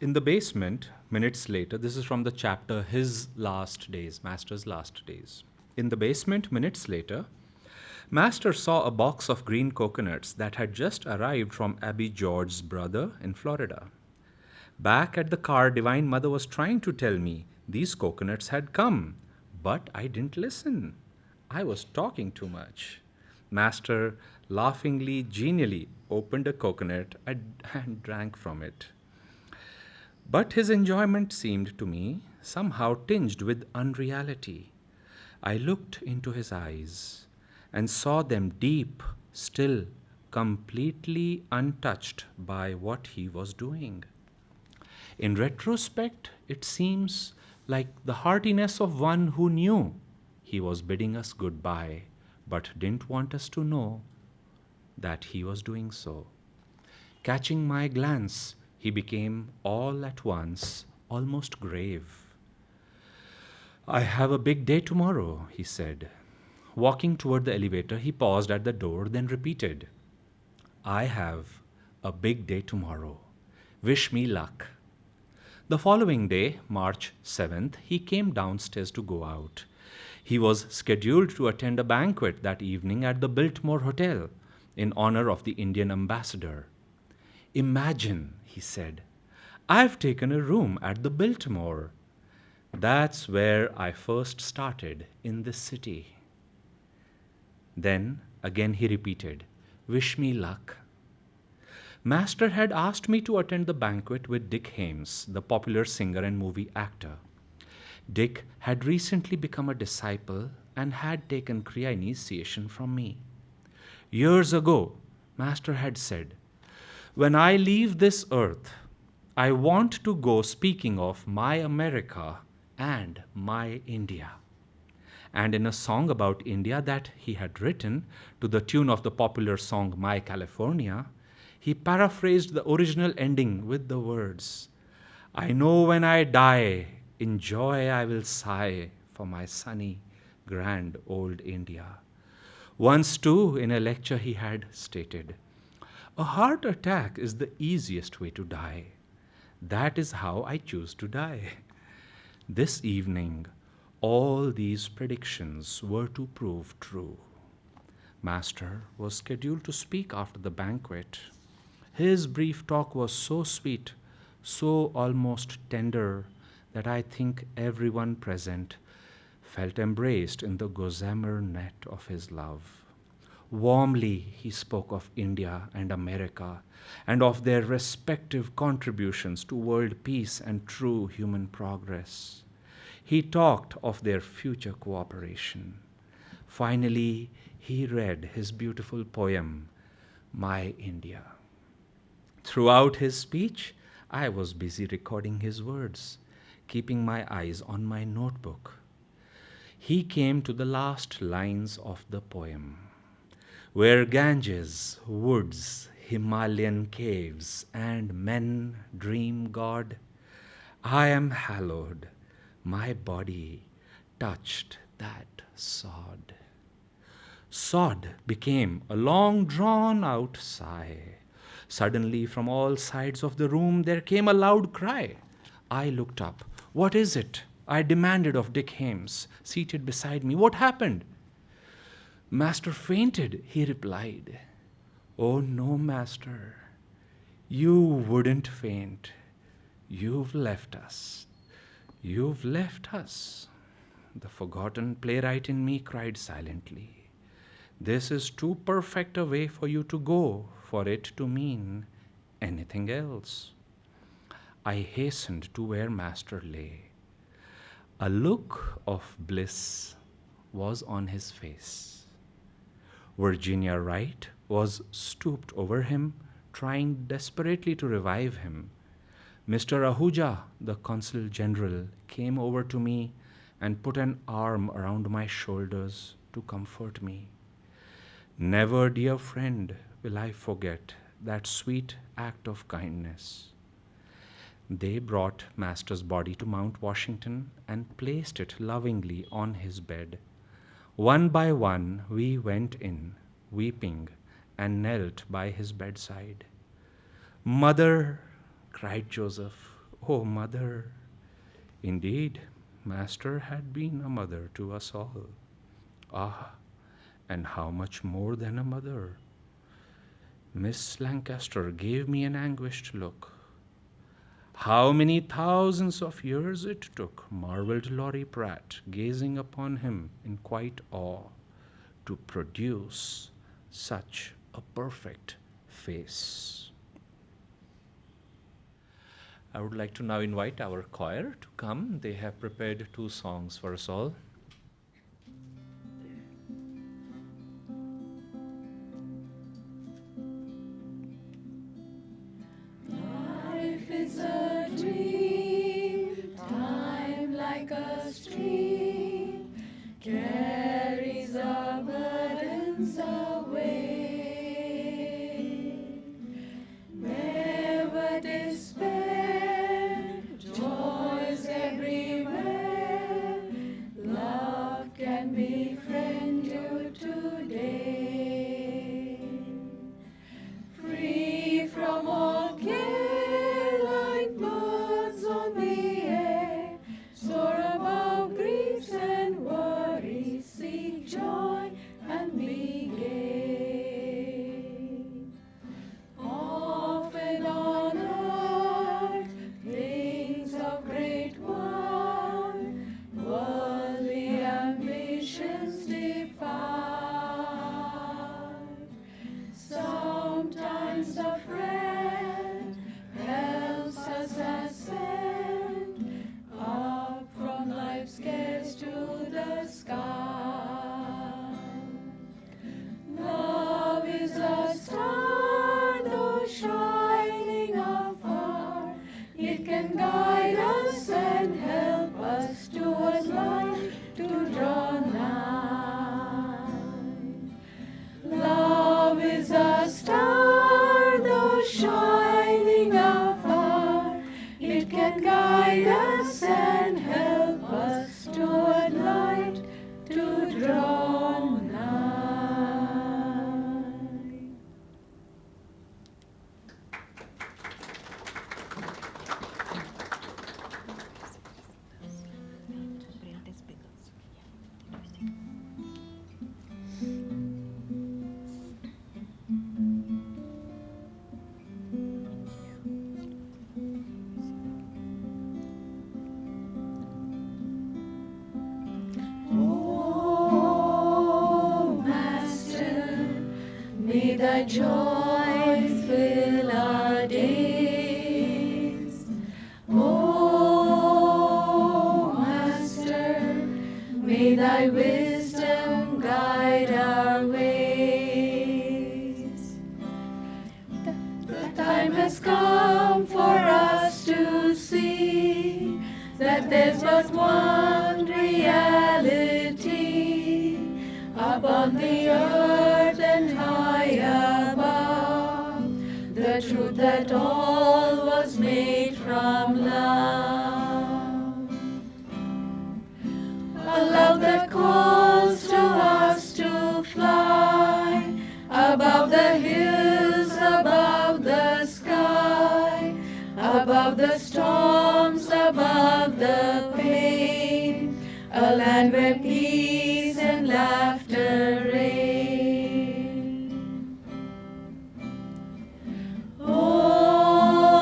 In the basement, minutes later, this is from the chapter His Last Days, Master's Last Days. In the basement, minutes later, Master saw a box of green coconuts that had just arrived from Abby George's brother in Florida. Back at the car, Divine Mother was trying to tell me these coconuts had come, but I didn't listen. I was talking too much. Master laughingly, genially opened a coconut and drank from it. But his enjoyment seemed to me somehow tinged with unreality. I looked into his eyes and saw them deep, still, completely untouched by what he was doing. In retrospect, it seems like the heartiness of one who knew he was bidding us goodbye, but didn't want us to know that he was doing so. Catching my glance, he became all at once almost grave. I have a big day tomorrow, he said. Walking toward the elevator, he paused at the door, then repeated, I have a big day tomorrow. Wish me luck. The following day, March 7th, he came downstairs to go out. He was scheduled to attend a banquet that evening at the Biltmore Hotel in honor of the Indian ambassador. Imagine, he said, I've taken a room at the Biltmore. That's where I first started in this city. Then again he repeated, Wish me luck. Master had asked me to attend the banquet with Dick Hames, the popular singer and movie actor. Dick had recently become a disciple and had taken Kriya initiation from me. Years ago, Master had said, When I leave this earth, I want to go speaking of my America and my India. And in a song about India that he had written to the tune of the popular song My California, he paraphrased the original ending with the words, I know when I die, in joy I will sigh for my sunny, grand old India. Once too, in a lecture he had stated, a heart attack is the easiest way to die. That is how I choose to die. This evening, all these predictions were to prove true. Master was scheduled to speak after the banquet. His brief talk was so sweet, so almost tender, that I think everyone present felt embraced in the gossamer net of his love. Warmly he spoke of India and America and of their respective contributions to world peace and true human progress. He talked of their future cooperation. Finally, he read his beautiful poem, My India. Throughout his speech, I was busy recording his words, keeping my eyes on my notebook. He came to the last lines of the poem. Where Ganges, woods, Himalayan caves, and men dream God, I am hallowed, my body touched that sod. Sod became a long drawn out sigh. Suddenly, from all sides of the room, there came a loud cry. I looked up. What is it? I demanded of Dick Hames, seated beside me. What happened? Master fainted, he replied. Oh no, Master. You wouldn't faint. You've left us. You've left us. The forgotten playwright in me cried silently. This is too perfect a way for you to go for it to mean anything else. I hastened to where Master lay. A look of bliss was on his face. Virginia Wright was stooped over him, trying desperately to revive him. Mr. Ahuja, the Consul General, came over to me and put an arm around my shoulders to comfort me. Never, dear friend, will I forget that sweet act of kindness. They brought Master's body to Mount Washington and placed it lovingly on his bed. One by one, we went in, weeping, and knelt by his bedside. Mother, cried Joseph, Oh, mother! Indeed, Master had been a mother to us all. Ah, and how much more than a mother! Miss Lancaster gave me an anguished look. How many thousands of years it took, marveled Laurie Pratt, gazing upon him in quiet awe, to produce such a perfect face. I would like to now invite our choir to come. They have prepared 2 songs for us all. Life is a dream, time like a stream carries our burdens away. Never despair, joys everywhere. Love can befriend you today. Free from all care, like birds on the air, soar above griefs and worries, seek joy and be gay. Often on earth, things of great worth, worldly ambitions defy. Sometimes a friend helps us ascend up from life's cares to the sky. Love is a star, though shining afar. It can guide us and help us toward light to draw nigh. Love is a star, though shining afar. It can guide us and help us toward light to draw nigh. Oh, Master, may thy joy fill our days. Oh, Master, may thy wisdom guide our ways. The time has come for us to see that there's but one reality upon the earth and high above, the truth that all was made from love. A love that calls to us to fly above the hills, above the sky, above the storms, above the pain, a land where peace and laughter reign. Oh,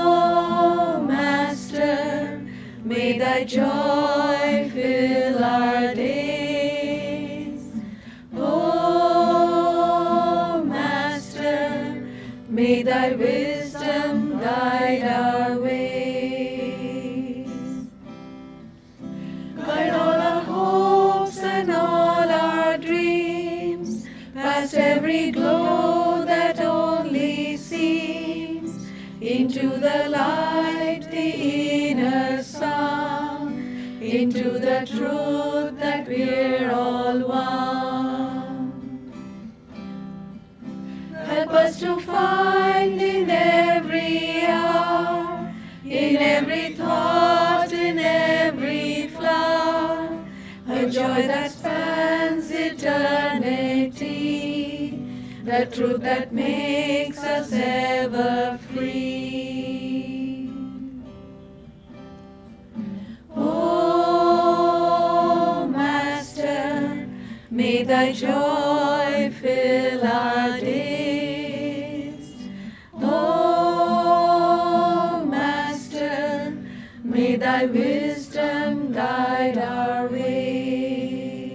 Master, may thy joy fill our days. Oh, Master, may thy wisdom guide our ways. Guide all our hopes and all our dreams, past every glow that only seems, into the light, the inner sun, into the truth that we're all one. Help us to find in every hour, in every thought, in every flower, a joy that spans eternity, the truth that makes us ever free. May thy joy fill our days. O Master, may thy wisdom guide our ways.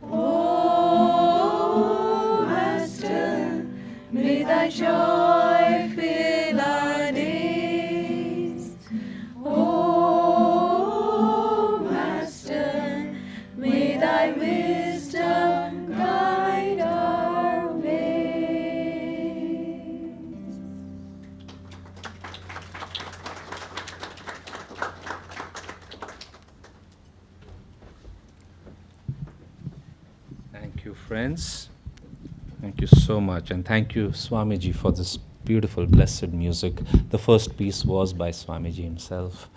O Master, may thy joy fill our days. O Master, may thy wisdom guide our ways. Thank you, friends. Thank you so much. And thank you, Swamiji, for this beautiful, blessed music. The first piece was by Swamiji himself.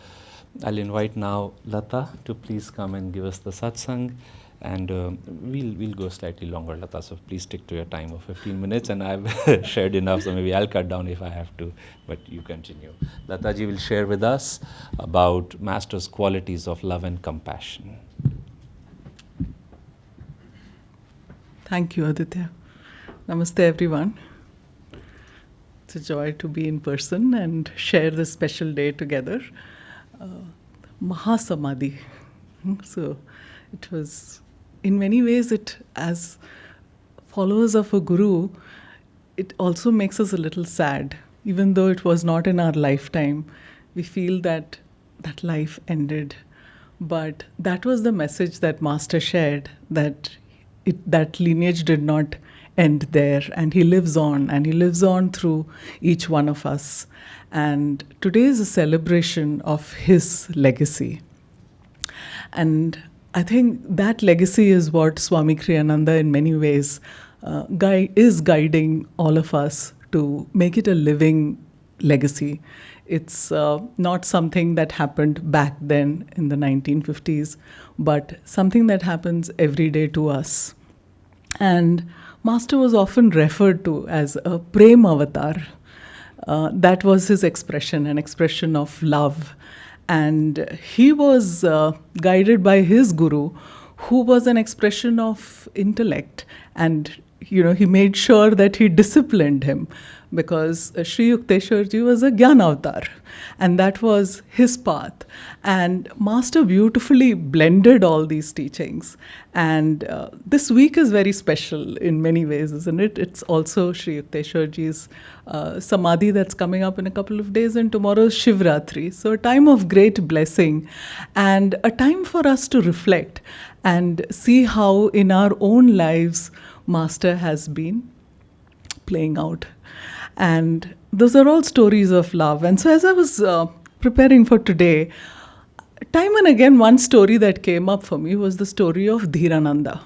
I'll invite now Latha to please come and give us the satsang. And we'll go slightly longer, Latha, so please stick to your time of 15 minutes. And I've shared enough, so maybe I'll cut down if I have to, but you continue. Lataji will share with us about Master's qualities of love and compassion. Thank you, Aditya. Namaste, everyone. It's a joy to be in person and share this special day together. Mahasamadhi. So it was, in many ways, it as followers of a guru, it also makes us a little sad. Even though it was not in our lifetime, we feel that that life ended. But that was the message that Master shared, that that lineage did not end there, and he lives on through each one of us. And today is a celebration of his legacy. And I think that legacy is what Swami Kriyananda in many ways is guiding all of us to make it a living legacy. It's not something that happened back then in the 1950s, but something that happens every day to us. And Master was often referred to as a Prem avatar. That was his expression, an expression of love. And he was guided by his guru, who was an expression of intellect. And he made sure that he disciplined him, because Sri Yukteswarji was a Gyan avatar, and that was his path. And Master beautifully blended all these teachings. And this week is very special in many ways, isn't it? It's also Sri Yukteswarji's Samadhi that's coming up in a couple of days, and tomorrow is Shivratri. So a time of great blessing, and a time for us to reflect and see how in our own lives Master has been playing out. And those are all stories of love. And so as I was preparing for today, time and again, one story that came up for me was the story of Dhirananda.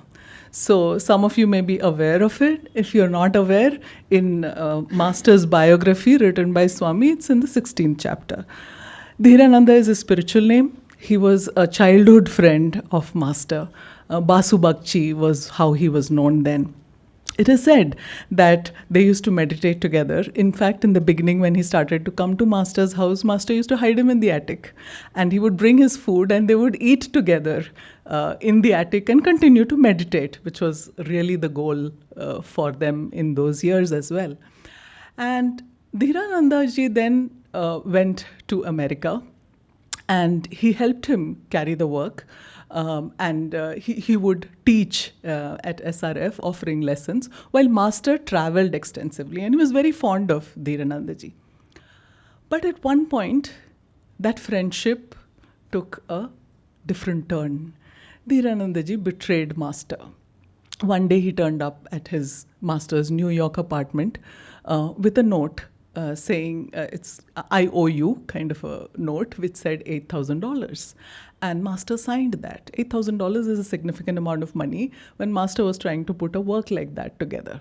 So some of you may be aware of it. If you're not aware, in Master's biography written by Swami, it's in the 16th chapter. Dhirananda is his spiritual name. He was a childhood friend of Master. Basu Bakchi was how he was known then. It is said that they used to meditate together. In fact, in the beginning, when he started to come to Master's house, Master used to hide him in the attic. And he would bring his food and they would eat together in the attic and continue to meditate, which was really the goal for them in those years as well. And Dhiranandaji then went to America, and he helped him carry the work. And he would teach at SRF, offering lessons, while Master traveled extensively, and he was very fond of Dhiranandaji. But at one point, that friendship took a different turn. Dhiranandaji betrayed Master. One day he turned up at his Master's New York apartment with a note saying, it's I owe you, kind of a note, which said $8,000. And Master signed that. $8,000 is a significant amount of money when Master was trying to put a work like that together.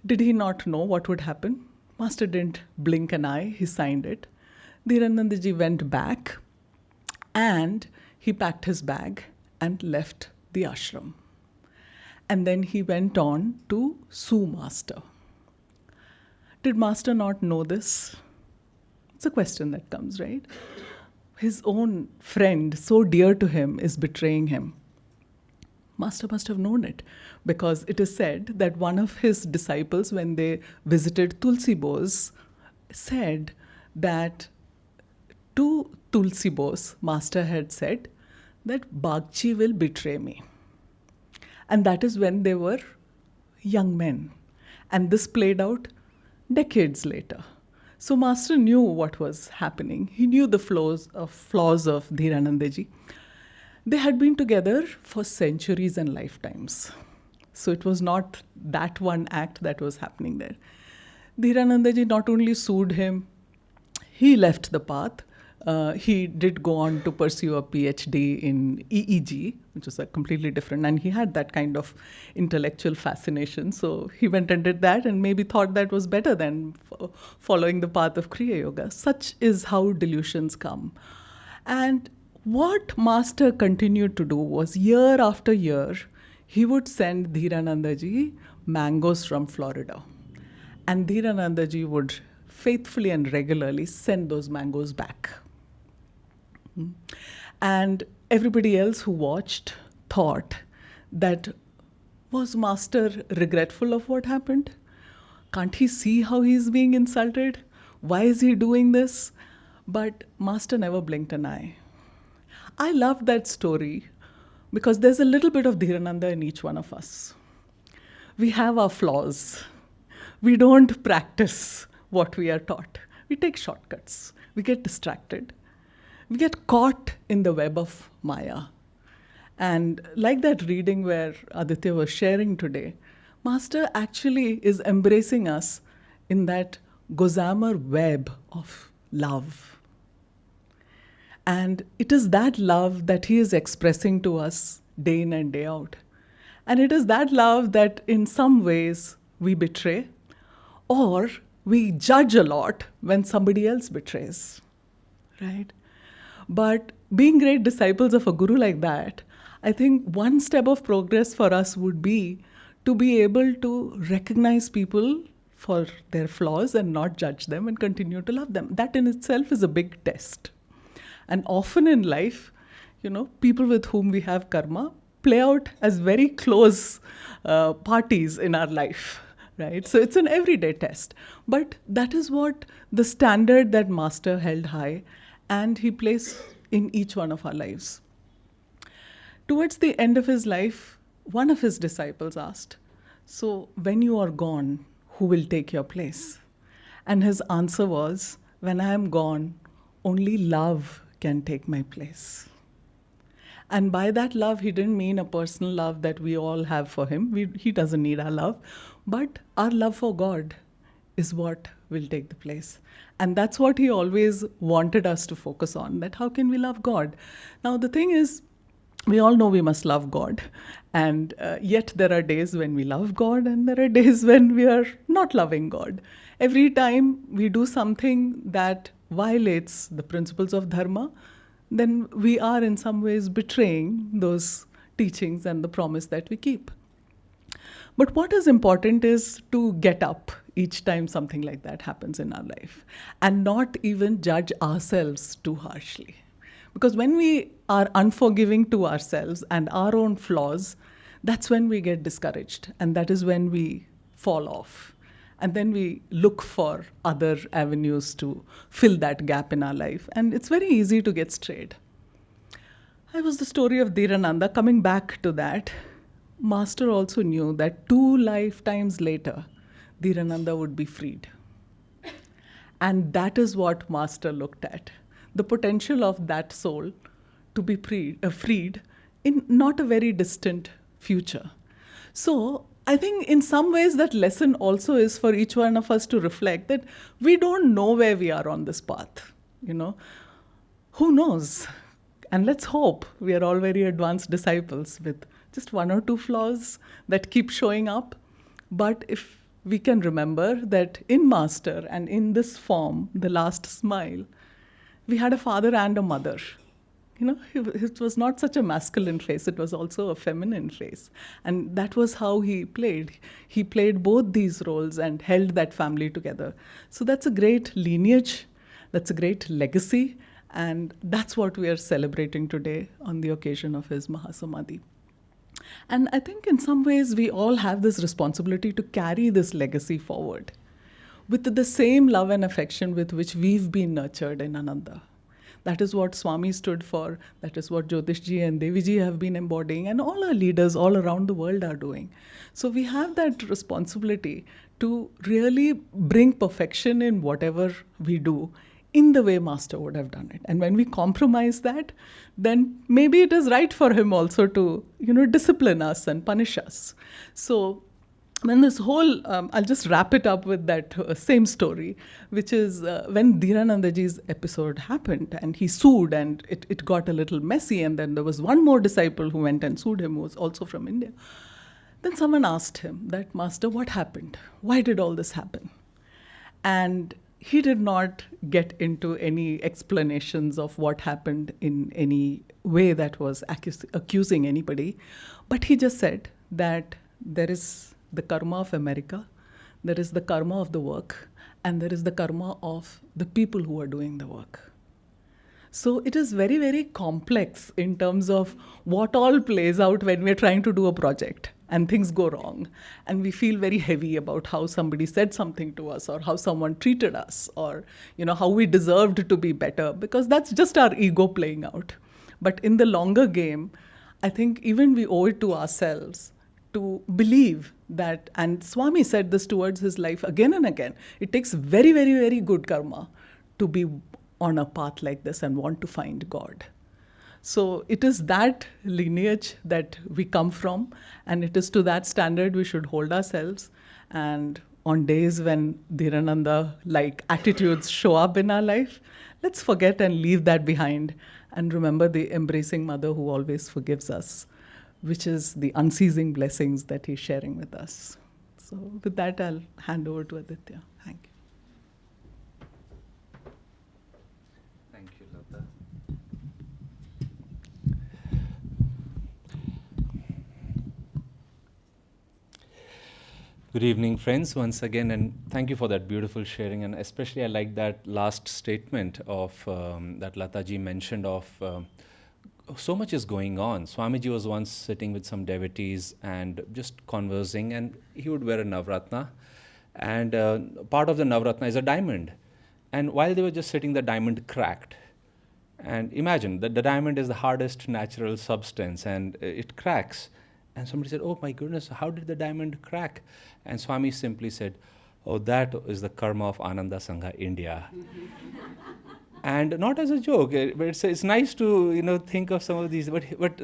Did he not know what would happen? Master didn't blink an eye. He signed it. Dhiranandaji went back, and he packed his bag and left the ashram. And then he went on to sue Master. Did Master not know this? It's a question that comes, right? his own friend, so dear to him, is betraying him. Master must have known it, because it is said that one of his disciples, when they visited Tulsi Bose, said that to Tulsi Bose, Master had said that Bagchi will betray me. And that is when they were young men. And this played out decades later. So Master knew what was happening. He knew the flaws of Dhiranandaji. They had been together for centuries and lifetimes. So it was not that one act that was happening there. Dhiranandaji not only sued him, he left the path. He did go on to pursue a PhD in EEG, which was a completely different, and he had that kind of intellectual fascination. So he went and did that and maybe thought that was better than following the path of Kriya Yoga. Such is how delusions come. And what Master continued to do was, year after year, he would send Dhiranandaji mangoes from Florida. And Dhiranandaji would faithfully and regularly send those mangoes back. And everybody else who watched thought that, was Master regretful of what happened? Can't he see how he's being insulted? Why is he doing this? But Master never blinked an eye. I love that story because there's a little bit of Dhirananda in each one of us. We have our flaws. We don't practice what we are taught. We take shortcuts. We get distracted. We get caught in the web of Maya. And like that reading where Aditya was sharing today, Master actually is embracing us in that gossamer web of love. And it is that love that he is expressing to us day in and day out. And it is that love that in some ways we betray, or we judge a lot when somebody else betrays, right? But being great disciples of a guru like that, I think one step of progress for us would be to be able to recognize people for their flaws and not judge them and continue to love them. That in itself is a big test. And often in life, people with whom we have karma play out as very close parties in our life, right? So it's an everyday test. But that is what the standard that Master held high and he placed in each one of our lives. Towards the end of his life, one of his disciples asked, "So when you are gone, who will take your place?" And his answer was, "When I am gone, only love can take my place." And by that love, he didn't mean a personal love that we all have for him. He doesn't need our love. But our love for God is what will take the place. And that's what he always wanted us to focus on, that how can we love God? Now, the thing is, we all know we must love God. And yet there are days when we love God and there are days when we are not loving God. Every time we do something that violates the principles of dharma, then we are in some ways betraying those teachings and the promise that we keep. But what is important is to get up each time something like that happens in our life and not even judge ourselves too harshly. Because when we are unforgiving to ourselves and our own flaws, that's when we get discouraged, and that is when we fall off. And then we look for other avenues to fill that gap in our life. And it's very easy to get strayed. That was the story of Dhirananda. Coming back to that, Master also knew that 2 lifetimes later, Dhirananda would be freed. And that is what Master looked at. The potential of that soul to be freed in not a very distant future. So I think in some ways that lesson also is for each one of us to reflect that we don't know where we are on this path. Who knows? And let's hope we are all very advanced disciples with just 1 or 2 flaws that keep showing up. But if we can remember that in Master and in this form, the last smile, we had a father and a mother. It was not such a masculine face, it was also a feminine face. And that was how he played. He played both these roles and held that family together. So that's a great lineage, that's a great legacy. And that's what we are celebrating today on the occasion of his Mahasamadhi. And I think in some ways we all have this responsibility to carry this legacy forward with the same love and affection with which we've been nurtured in Ananda. That is what Swami stood for. That is what Jyotishji and Deviji have been embodying, and all our leaders all around the world are doing. So we have that responsibility to really bring perfection in whatever we do in the way Master would have done it. And when we compromise that, then maybe it is right for him also to, discipline us and punish us. So when this whole, I'll just wrap it up with that same story, which is when Dhiranandaji's episode happened and he sued and it got a little messy, and then there was one more disciple who went and sued him, who was also from India. Then someone asked him that, Master, what happened? Why did all this happen? And he did not get into any explanations of what happened in any way that was accusing anybody, but he just said that there is the karma of America, there is the karma of the work, and there is the karma of the people who are doing the work. So it is very, very complex in terms of what all plays out when we're trying to do a project and things go wrong. And we feel very heavy about how somebody said something to us or how someone treated us or, how we deserved to be better, because that's just our ego playing out. But in the longer game, I think even we owe it to ourselves to believe that, and Swami said this towards his life again and again, it takes very, very, very good karma to be on a path like this and want to find God. So it is that lineage that we come from, and it is to that standard we should hold ourselves. And on days when Dhirananda-like attitudes show up in our life, let's forget and leave that behind and remember the embracing mother who always forgives us, which is the unceasing blessings that he's sharing with us. So with that, I'll hand over to Aditya. Thank you. Thank you, Latha. Good evening, friends, once again, and thank you for that beautiful sharing. And especially I like that last statement of that Lataji mentioned of so much is going on. Swamiji was once sitting with some devotees and just conversing, and he would wear a Navratna, and part of the Navratna is a diamond. And while they were just sitting, the diamond cracked. And imagine that the diamond is the hardest natural substance, and it cracks. And somebody said, oh my goodness, how did the diamond crack? And Swami simply said, oh, that is the karma of Ananda Sangha India. And not as a joke, but it's nice to think of some of these, but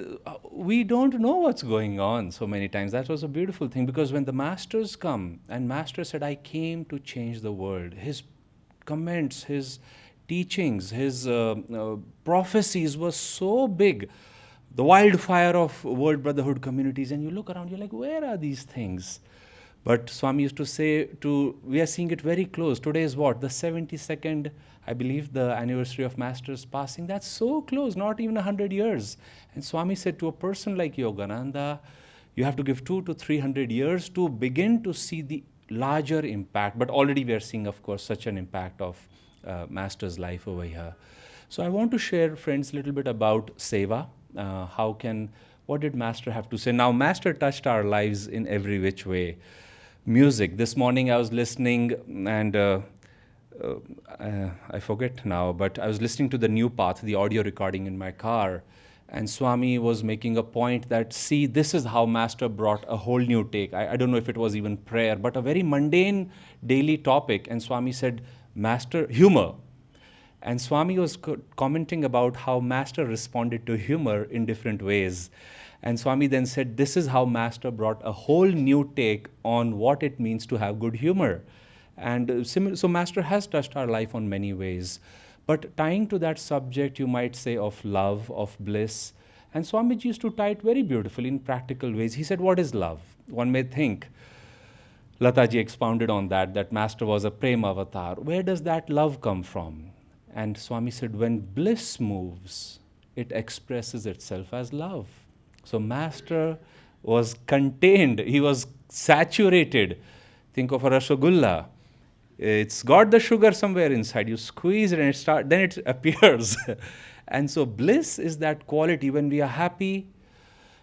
we don't know what's going on so many times. That was a beautiful thing, because when the masters come, and Master said, I came to change the world, his comments, his teachings, his prophecies were so big, the wildfire of world brotherhood communities, and you look around, you're like, where are these things? But Swami used to say, we are seeing it very close. Today is what? The 72nd, I believe, the anniversary of Master's passing. That's so close, not even 100 years. And Swami said, to a person like Yogananda, you have to give 200 to 300 years to begin to see the larger impact. But already we are seeing, of course, such an impact of Master's life over here. So I want to share, friends, a little bit about Seva. What did Master have to say? Now, Master touched our lives in every which way. Music. This morning I was listening, and I forget now, but I was listening to the New Path, the audio recording in my car, and Swami was making a point that, see, this is how Master brought a whole new take. I don't know if it was even prayer, but a very mundane daily topic. And Swami said, Master, humor. And Swami was commenting about how Master responded to humor in different ways. And Swami then said, this is how Master brought a whole new take on what it means to have good humor. And so Master has touched our life on many ways. But tying to that subject, you might say, of love, of bliss. And Swamiji used to tie it very beautifully in practical ways. He said, what is love? One may think, Lataji expounded on that Master was a prema avatar. Where does that love come from? And Swami said, when bliss moves, it expresses itself as love. So Master was contained, he was saturated. Think of a Rasgulla. It's got the sugar somewhere inside. You squeeze it and then it appears. And so bliss is that quality when we are happy.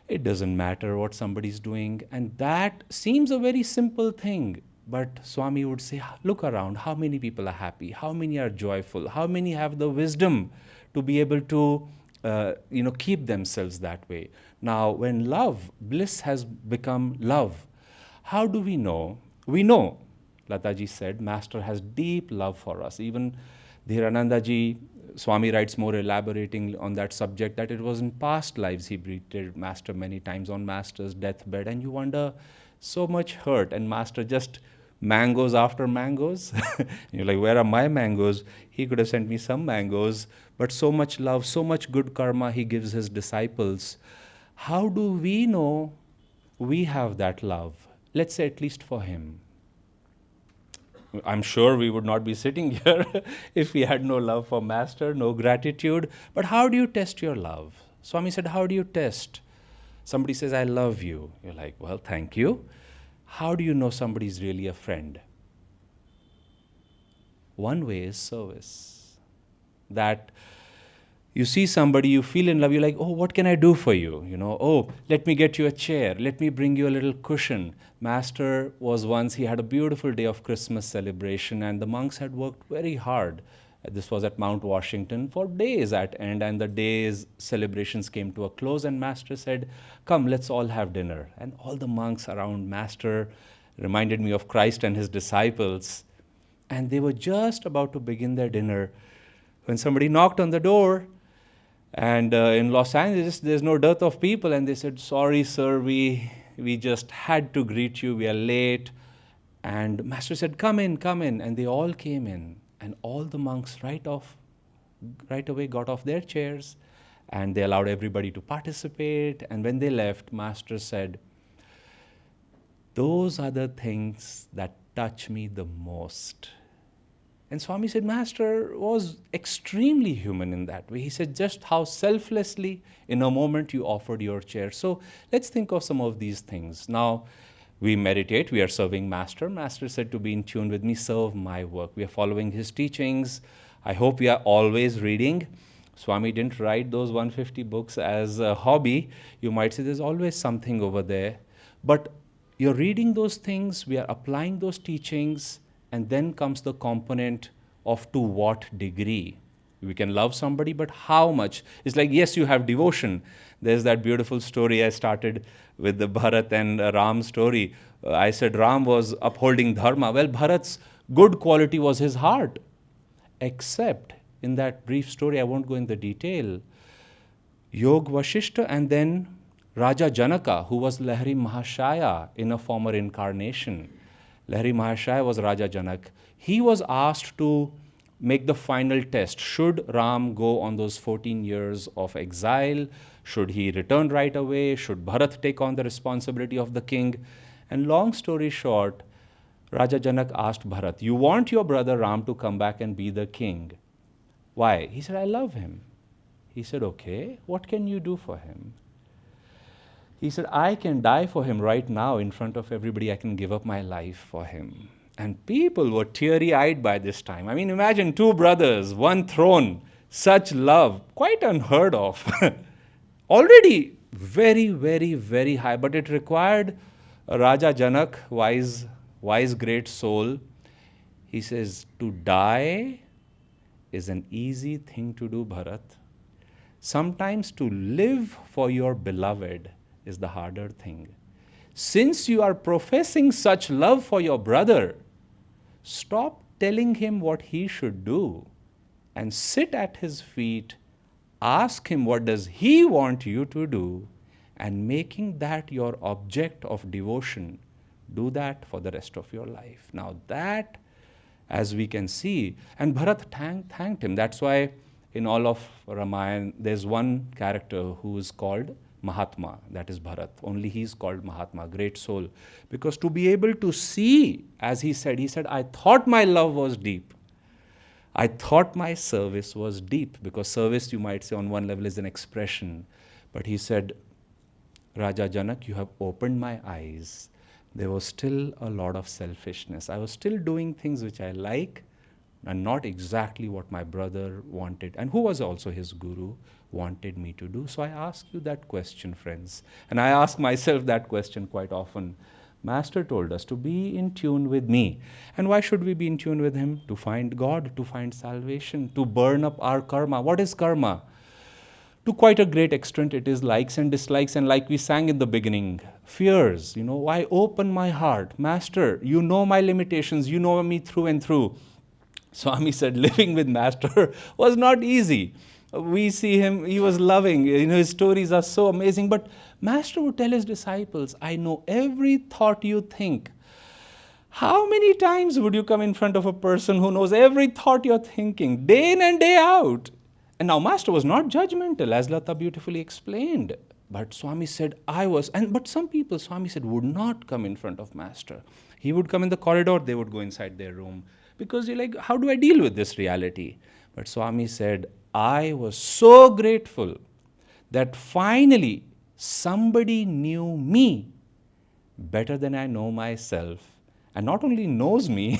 It doesn't matter what somebody's doing. And that seems a very simple thing. But Swami would say, look around, how many people are happy? How many are joyful? How many have the wisdom to be able to keep themselves that way? Now, when bliss has become love, how do we know? We know, Lataji said, Master has deep love for us. Even Dhiranandaji, Swami writes more elaborating on that subject, that it was in past lives he greeted Master many times on Master's deathbed, and you wonder, so much hurt, and Master just mangoes after mangoes. You're like, where are my mangoes? He could have sent me some mangoes, but so much love, so much good karma he gives his disciples. How do we know we have that love? Let's say at least for him. I'm sure we would not be sitting here if we had no love for Master, no gratitude. But how do you test your love? Swami said, how do you test? Somebody says, I love you. You're like, well, thank you. How do you know somebody's really a friend? One way is service. That you see somebody, you feel in love, you're like, oh, what can I do for you? Oh, let me get you a chair. Let me bring you a little cushion. Master was once, he had a beautiful day of Christmas celebration, and the monks had worked very hard. This was at Mount Washington for days at end, and the day's celebrations came to a close, and Master said, come, let's all have dinner. And all the monks around Master reminded me of Christ and his disciples, and they were just about to begin their dinner when somebody knocked on the door. And in Los Angeles, there's no dearth of people. And they said, sorry, sir, we just had to greet you. We are late. And Master said, come in. And they all came in. And all the monks right away got off their chairs. And they allowed everybody to participate. And when they left, Master said, those are the things that touch me the most. And Swami said, Master was extremely human in that way. He said, just how selflessly, in a moment, you offered your chair. So let's think of some of these things. Now, we meditate, we are serving Master. Master said to be in tune with me, serve my work. We are following his teachings. I hope we are always reading. Swami didn't write those 150 books as a hobby. You might say there's always something over there. But you're reading those things, we are applying those teachings, and then comes the component of to what degree. We can love somebody, but how much? It's like, yes, you have devotion. There's that beautiful story I started with the Bharat and Ram story. I said Ram was upholding dharma. Well, Bharat's good quality was his heart. Except in that brief story, I won't go into detail, Yog Vashishta and then Raja Janaka, who was Lahari Mahashaya in a former incarnation. Lahari Mahashaya was Raja Janak. He was asked to make the final test. Should Ram go on those 14 years of exile? Should he return right away? Should Bharat take on the responsibility of the king? And long story short, Raja Janak asked Bharat, you want your brother Ram to come back and be the king? Why? He said, I love him. He said, okay, what can you do for him? He said, I can die for him right now in front of everybody. I can give up my life for him. And people were teary-eyed by this time. I mean, imagine two brothers, one throne, such love, quite unheard of. Already very, very, very high. But it required a Raja Janak, wise, great soul. He says, to die is an easy thing to do, Bharat. Sometimes to live for your beloved is the harder thing. Since you are professing such love for your brother, stop telling him what he should do and sit at his feet, ask him what does he want you to do, and making that your object of devotion, do that for the rest of your life. Now that, as we can see, and Bharat thanked him. That's why in all of Ramayana, there's one character who is called Mahatma, that is Bharat. Only he's called Mahatma, great soul. Because to be able to see, as he said, I thought my love was deep. I thought my service was deep. Because service, you might say, on one level is an expression. But he said, Raja Janak, you have opened my eyes. there was still a lot of selfishness. I was still doing things which I like and not exactly what my brother wanted, and who was also his guru, wanted me to do. So I ask you that question, friends. And I ask myself that question quite often. Master told us to be in tune with me. And why should we be in tune with him? To find God, to find salvation, to burn up our karma. What is karma? To quite a great extent, it is likes and dislikes, and like we sang in the beginning, fears. I open my heart. Master, you know my limitations, you know me through and through. Swami said living with Master was not easy. We see him, he was loving, his stories are so amazing. But Master would tell his disciples, I know every thought you think. How many times would you come in front of a person who knows every thought you're thinking, day in and day out? And now Master was not judgmental, as Latha beautifully explained. But Swami said, but some people, Swami said, would not come in front of Master. He would come in the corridor, they would go inside their room. Because you're like, how do I deal with this reality? But Swami said, I was so grateful that finally somebody knew me better than I know myself. And not only knows me,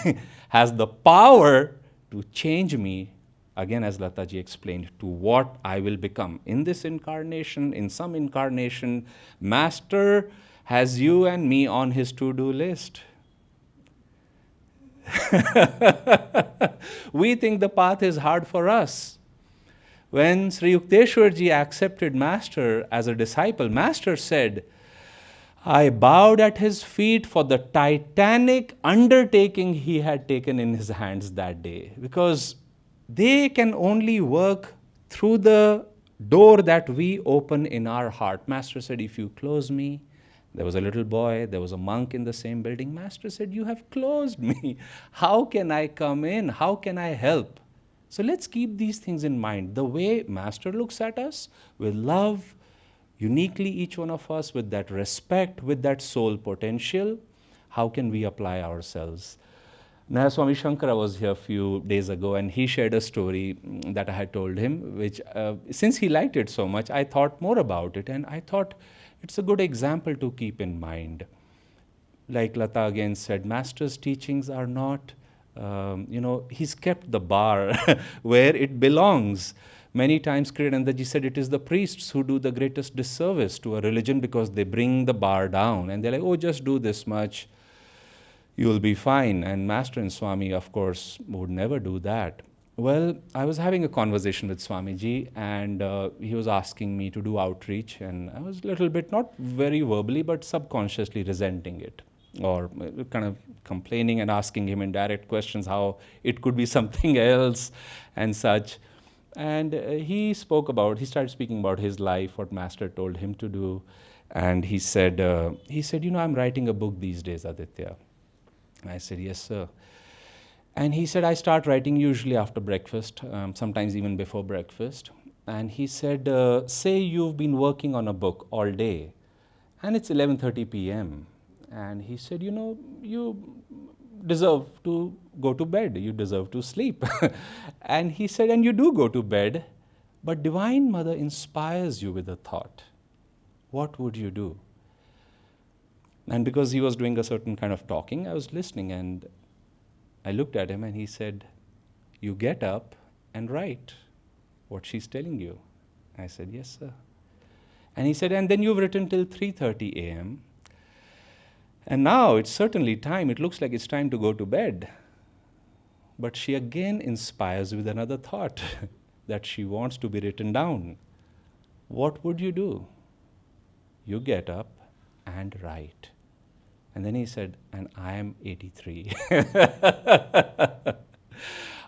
has the power to change me, again as Lataji explained, to what I will become. In this incarnation, in some incarnation, Master has you and me on his to-do list. We think the path is hard for us. When Sri Yukteswarji accepted Master as a disciple, Master said, I bowed at his feet for the titanic undertaking he had taken in his hands that day, because they can only work through the door that we open in our heart. Master said, if you close me, there was a little boy, there was a monk in the same building. Master said, you have closed me. How can I come in? How can I help? So let's keep these things in mind. The way Master looks at us with love, uniquely each one of us, with that respect, with that soul potential, how can we apply ourselves? Nayaswami Shankara was here a few days ago, and he shared a story that I had told him, which since he liked it so much, I thought more about it, and I thought it's a good example to keep in mind. Like Latha again said, Master's teachings are not, he's kept the bar where it belongs. Many times Kriyanandaji said it is the priests who do the greatest disservice to a religion, because they bring the bar down and they're like, oh, just do this much, you'll be fine. And Master and Swami, of course, would never do that. Well, I was having a conversation with Swamiji, and he was asking me to do outreach, and I was a little bit, not very verbally, but subconsciously resenting it, or kind of complaining and asking him indirect questions, how it could be something else and such. And he started speaking about his life, what Master told him to do. And he said, I'm writing a book these days, Aditya. I said, yes, sir. And he said, I start writing usually after breakfast, sometimes even before breakfast. And he said, say you've been working on a book all day, and it's 11:30 p.m. And he said, you deserve to go to bed. You deserve to sleep. And he said, and you do go to bed, but Divine Mother inspires you with a thought. What would you do? And because he was doing a certain kind of talking, I was listening, and I looked at him, and he said, you get up and write what she's telling you. I said, yes, sir. And he said, and then you've written till 3:30 a.m. And now it's certainly time, it looks like it's time to go to bed. But she again inspires with another thought that she wants to be written down. What would you do? You get up and write. And then he said, and I am 83.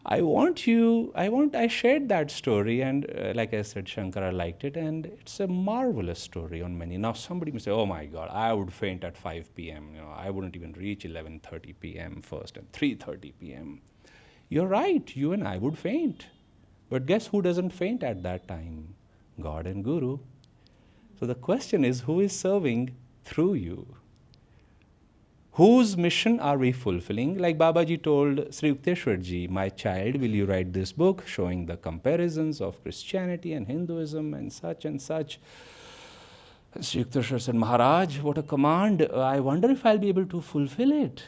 I shared that story, and like I said, Shankara liked it, and it's a marvelous story on many. Now somebody may say, oh my God, I would faint at 5 p.m. I wouldn't even reach 11:30 p.m. first and 3:30 p.m. You're right, you and I would faint. But guess who doesn't faint at that time? God and Guru. So the question is, who is serving through you? Whose mission are we fulfilling? Like Babaji told Sri Yukteswarji, my child, will you write this book showing the comparisons of Christianity and Hinduism and such and such? Sri Yukteswar said, Maharaj, what a command. I wonder if I'll be able to fulfill it.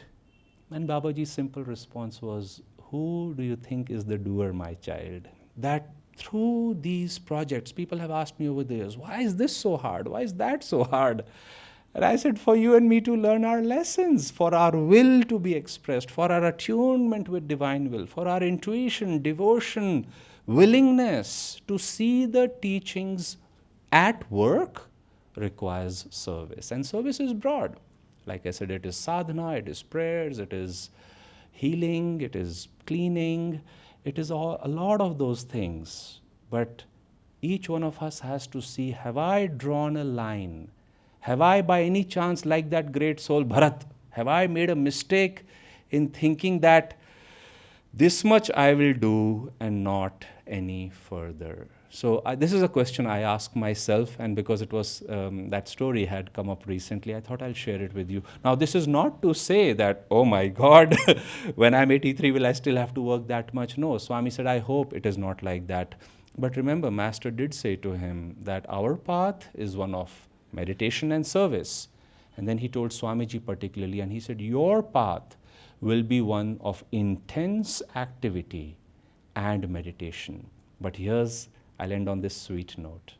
And Babaji's simple response was, who do you think is the doer, my child? That through these projects, people have asked me over the years, why is this so hard? Why is that so hard? And I said, for you and me to learn our lessons, for our will to be expressed, for our attunement with divine will, for our intuition, devotion, willingness to see the teachings at work requires service. And service is broad. Like I said, it is sadhana, it is prayers, it is healing, it is cleaning, it is a lot of those things. But each one of us has to see, have I drawn a line? Have I by any chance, like that great soul Bharat, have I made a mistake in thinking that this much I will do and not any further? So this is a question I ask myself, and because it was that story had come up recently, I thought I'll share it with you. Now, this is not to say that, oh my God, when I'm 83, will I still have to work that much? No, Swami said, I hope it is not like that. But remember, Master did say to him that our path is one of meditation and service. And then he told Swamiji particularly, and he said, your path will be one of intense activity and meditation. But I'll end on this sweet note.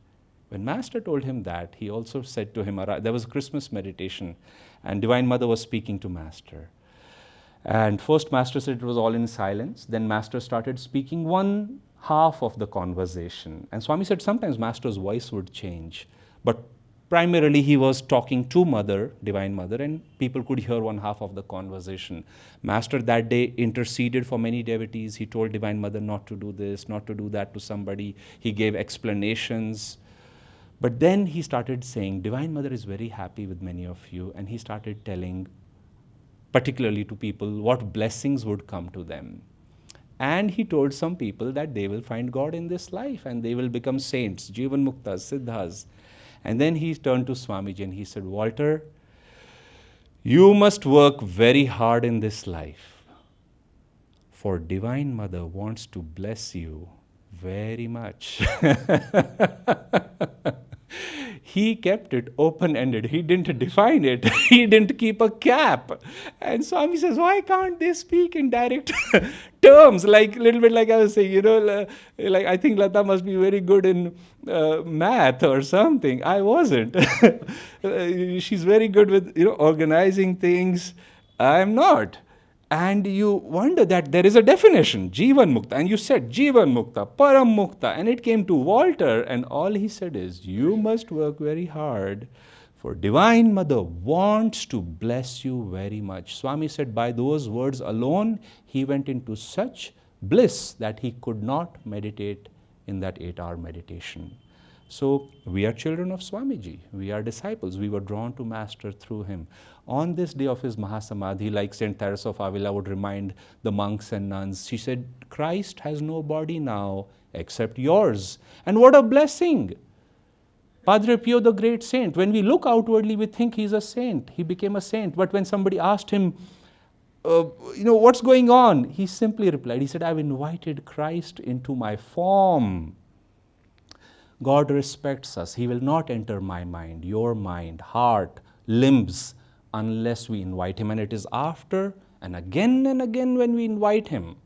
When Master told him that, he also said to him, there was a Christmas meditation, and Divine Mother was speaking to Master. And first Master said it was all in silence. Then Master started speaking one half of the conversation. And Swami said sometimes Master's voice would change. But primarily he was talking to Mother, Divine Mother, and people could hear one half of the conversation. Master that day interceded for many devotees. He told Divine Mother not to do this, not to do that to somebody. He gave explanations. But then he started saying, Divine Mother is very happy with many of you. And he started telling, particularly to people, what blessings would come to them. And he told some people that they will find God in this life and they will become saints, Jivan Muktas, Siddhas. And then he turned to Swamiji and he said, Walter, you must work very hard in this life, for Divine Mother wants to bless you very much. He kept it open-ended. He didn't define it. He didn't keep a cap. And Swami says, why can't they speak in direct terms? Like, a little bit like I was saying, like I think Latha must be very good in math or something. I wasn't. She's very good with, organizing things. I'm not. And you wonder that there is a definition, Jivan Mukta. And you said Jivan Mukta, Param Mukta. And it came to Walter, and all he said is, you must work very hard, for Divine Mother wants to bless you very much. Swami said by those words alone, he went into such bliss that he could not meditate in that 8-hour meditation. So we are children of Swamiji. We are disciples. We were drawn to Master through him. On this day of his Mahasamadhi, like St. Teresa of Avila would remind the monks and nuns, she said, Christ has no body now except yours. And what a blessing! Padre Pio, the great saint, when we look outwardly, we think he's a saint. He became a saint. But when somebody asked him, what's going on? He simply replied, he said, I've invited Christ into my form. God respects us. He will not enter my mind, your mind, heart, limbs, unless we invite him. And it is after and again when we invite him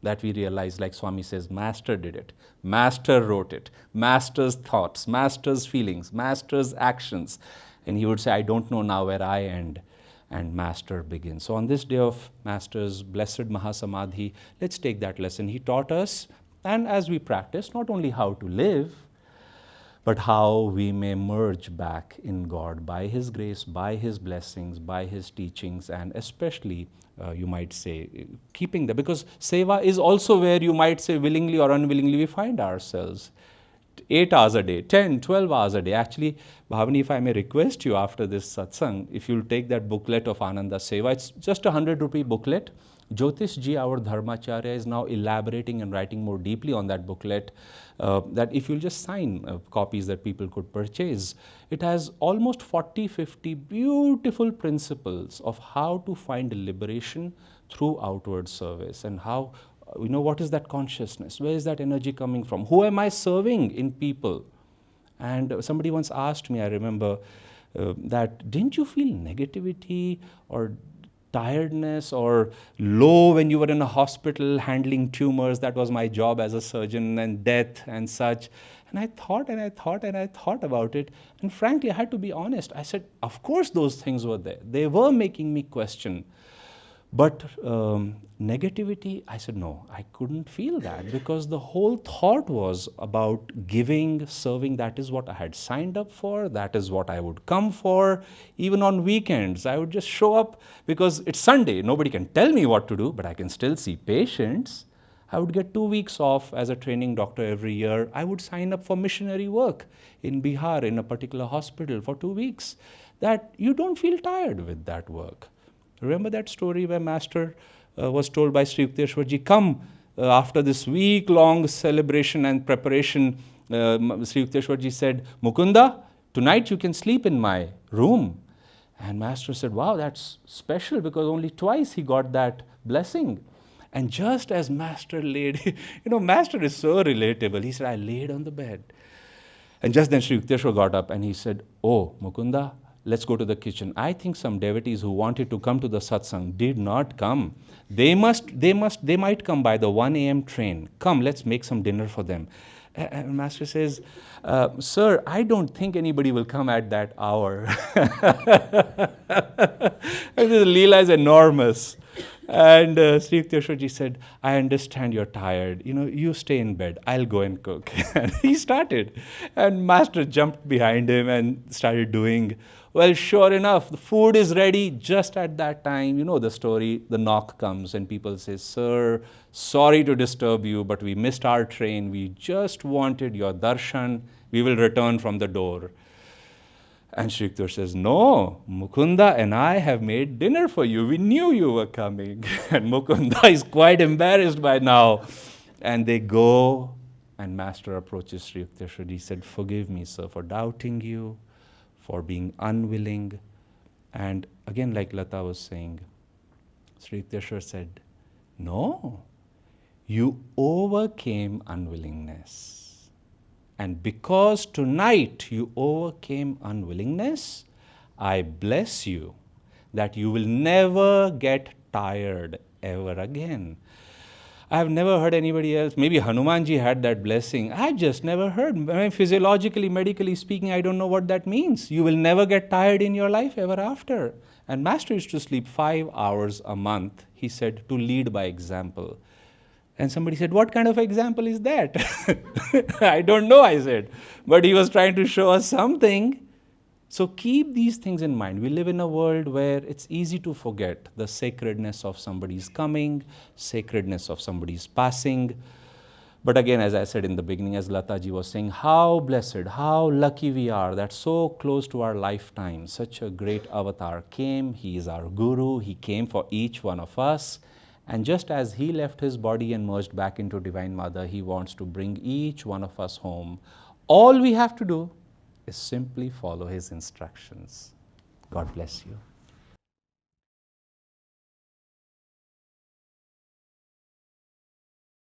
that we realize, like Swami says, Master did it. Master wrote it. Master's thoughts, Master's feelings, Master's actions. And he would say, I don't know now where I end. And Master begins. So on this day of Master's blessed Mahasamadhi, let's take that lesson. He taught us, and as we practice, not only how to live, but how we may merge back in God by His grace, by His blessings, by His teachings, and especially, you might say, keeping that. Because seva is also where you might say willingly or unwillingly we find ourselves. 8 hours a day, 10, 12 hours a day. Actually, Bhavani, if I may request you after this satsang, if you'll take that booklet of Ananda Seva, it's just a 100 rupee booklet. Jyotish ji, our Dharmacharya, is now elaborating and writing more deeply on that booklet, that if you'll just sign copies that people could purchase. It has almost 40, 50 beautiful principles of how to find liberation through outward service, and how, what is that consciousness? Where is that energy coming from? Who am I serving in people? And somebody once asked me, I remember, that didn't you feel negativity or tiredness or low when you were in a hospital handling tumors? That was my job as a surgeon, and death and such. And I thought and I thought and I thought about it. And frankly, I had to be honest. I said, of course those things were there. They were making me question. But negativity, I said, no, I couldn't feel that, because the whole thought was about giving, serving. That is what I had signed up for. That is what I would come for. Even on weekends, I would just show up because it's Sunday. Nobody can tell me what to do, but I can still see patients. I would get 2 weeks off as a training doctor every year. I would sign up for missionary work in Bihar in a particular hospital for 2 weeks. That you don't feel tired with that work. Remember that story where Master was told by Sri Yukteswarji, come after this week-long celebration and preparation. Sri Yukteswarji said, Mukunda, tonight you can sleep in my room. And Master said, wow, that's special, because only twice he got that blessing. And just as Master laid, Master is so relatable. He said, I laid on the bed. And just then Sri Yukteswar got up and he said, oh, Mukunda, let's go to the kitchen. I think some devotees who wanted to come to the satsang did not come. They might come by the 1 a.m. train. Come, let's make some dinner for them. And Master says, sir, I don't think anybody will come at that hour. And this Leela is enormous. And Sri Yukteswarji said, I understand you're tired. You stay in bed. I'll go and cook. And he started. And Master jumped behind him and started doing. Well, sure enough, the food is ready. Just at that time, you know the story, the knock comes and people say, sir, sorry to disturb you, but we missed our train. We just wanted your darshan. We will return from the door. And Sri Yukteswar says, no, Mukunda and I have made dinner for you. We knew you were coming. And Mukunda is quite embarrassed by now. And they go, and Master approaches Sri Yukteswar. He said, forgive me, sir, for doubting you, for being unwilling. And again, like Latha was saying, Sri Yukteswar said, no, you overcame unwillingness. And because tonight you overcame unwillingness, I bless you that you will never get tired ever again. I have never heard anybody else. Maybe Hanumanji had that blessing. I just never heard. Physiologically, medically speaking, I don't know what that means. You will never get tired in your life ever after. And Master used to sleep 5 hours a month, he said, to lead by example. And somebody said, what kind of example is that? I don't know, I said. But he was trying to show us something. So keep these things in mind. We live in a world where it's easy to forget the sacredness of somebody's coming, sacredness of somebody's passing. But again, as I said in the beginning, as Lataji was saying, how blessed, how lucky we are that so close to our lifetime, such a great avatar came. He is our guru. He came for each one of us. And just as he left his body and merged back into Divine Mother, he wants to bring each one of us home. All we have to do is simply follow his instructions. God bless you.